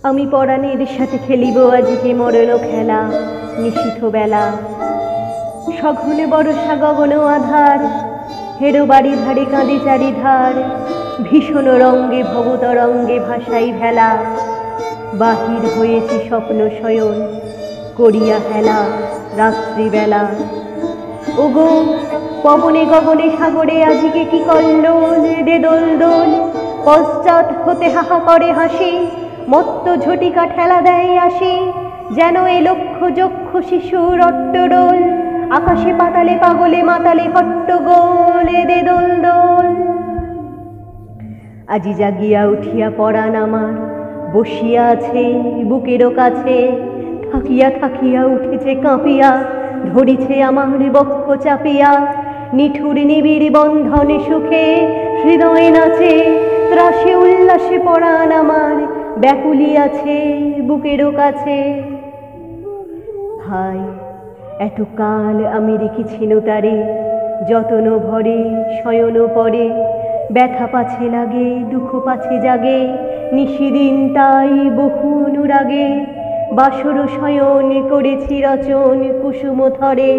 আমি পরাণের সাথে খেলিব আজকে মরণ খেলা। নিশীথ বেলা সঘনে বরষা গগন আধার, হেরো বাড়ি ধারে কাঁদে চারিধার। ভীষণ রঙ্গে ভবতরঙ্গে ভাসাই ভেলা, বাহির হয়েছে স্বপ্ন শয়ন করিয়া হেলা রাত্রিবেলা। ওগো পবনে গগনে সাগরে আজকে কি কল্লোল রে দোল দোল। পশ্চাৎ হতে হাহা করে হাসি, মত্ত ঝটিকা ঠেলা দেয় আসি। যেন এ লক্ষ যক্ষ শিশুর অট্টরোল, আকাশে পাতালে পাগলে মাতালে হট্টগোল দে দোল দোল। আজি জাগিয়া উঠিয়া পরাণ আমার বসিয়া আছে বুকেরও কাছে। থাকিয়া থাকিয়া উঠেছে কাঁপিয়া, ধরিছে আমার বক্ষ চাপিয়া। নিঠুর নিবিড় বন্ধনে সুখে হৃদয় নাচে, ত্রাসে উল্লাসে পরাণ আমার ব্যাকুলি আছে বুকেরও কাছে। হায় এত কাল আমি রেখেছিল তারে, যতন ভরে শয়ন পরে। ব্যথা পাছে লাগে দুঃখ পাছে জাগে, নিশিদিন তাই বহু অনুরাগে। বাসর শয়ন করেছি রচন কুসুম থরে,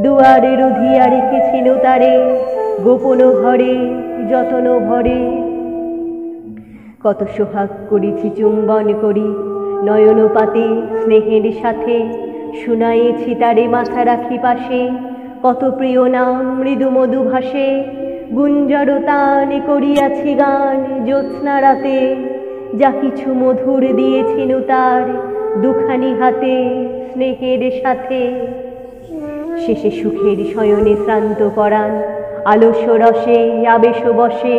দুয়ারে রুধিয়া রেখেছিল তারে গোপন ঘরে যতন ভরে। কত সোহাগ করেছি চুম্বন করি নয়ন পাতে স্নেহের সাথে, শুনাইছি তারে মাথা রাখি পাশে। কত প্রিয় নাম মৃদু মধু ভাসে, গুঞ্জর তান করিয়াছি গান জ্যোৎস্না রাতে। যা কিছু মধুর দিয়েছিল তার দুখানি হাতে স্নেহের সাথে। শেষে সুখের শয়নে শ্রান্ত পরাণ আলস্য রসে আবেশ বসে।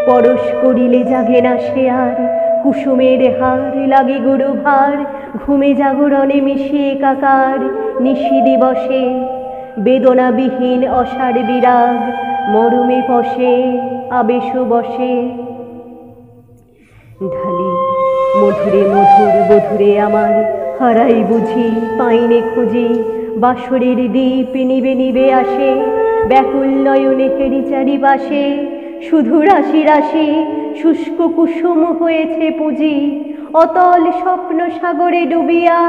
পরশ করিলে জাগে না সে আর, কুসুমের হার লাগে গুরু ভার। ঘুমে জাগরণে মিশিয়ে একাকার নিশি দিবসে। বেদনাবিহীন অসার বিরাগ মরমে পশে আবেশ বসে। ঢালি মধুরে মধুর বধুরে আমার, হারাই বুঝি পাইনে খুঁজি। বাসরের দ্বীপ নিবে নিবে আসে, ব্যাকুল নয়নে হেরি চারিপাশে। শুধু রাশি রাশি শুষ্ক কুসুম হয়েছে পুঁজি, অতল স্বপ্ন সাগরে ডুবিয়া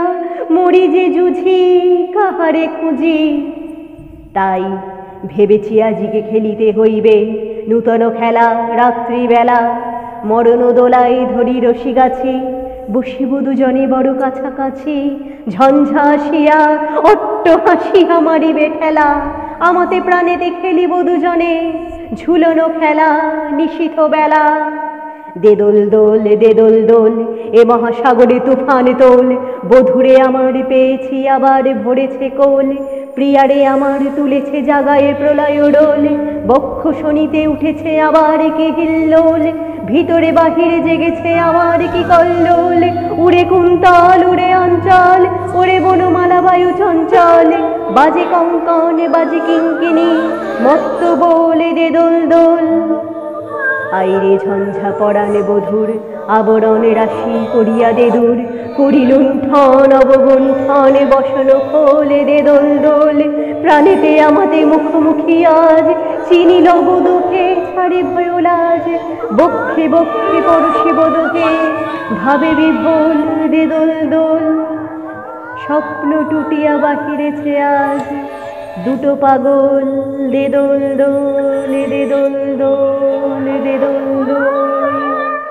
মরি যে জুঝি কাহারে খুঁজি। তাই ভেবেছি আজকে খেলিতে হইবে নূতন খেলা রাত্রিবেলা। মরণ দোলায় ধরি রশি গাছি, বসিব দুজনে বড় কাছাকাছি। ঝঞ্ঝা আসিয়া অট্ট হাসিয়া মারিবে ঠেলা, আমাতে প্রাণেতে খেলিব দুজনে ঝুলনো খেলা নিশীথ বেলা। দে দোল দোল দে দোল দোল এ মহাসাগরে তুফান তোল। বধুরে আমার পেয়েছি আবার ভরেছে কোল, প্রিয়ারে আমার তুলেছে জাগায়ে প্রলয় ডোল। বক্ষ শনিতে উঠেছে আবার কি হিল্লোল, ভিতরে বাহিরে জেগেছে আমার কি কল্লোল। উড়ে কুন্তল উড়ে অঞ্চল, ওরে বনমালা বায়ু চঞ্চল। বাজে কঙ্কন বাজে কিঙ্কিনি, মত্ত বলে দে দোল দোল। আইরে ঝঞ্ঝা পরাণে বধুর, আবরণ রাশি করিয়া দে দূর। করি লুণ্ঠন অবগুণ্ঠন বসন খোলে দে দোল দোল। প্রাণেতে আমাতে মুখোমুখি আজ, চিনিল দুঃখে ছাড়ে ভয় লাজ। বক্ষে বক্ষে পরশিব দুহে, ভাবে বিভোল দে দোল দোল। স্বপ্ন টুটিয়া বাহিরেছে আজ, দুটো পাগল দে দোল দোল দে দোল দোল দে দোল।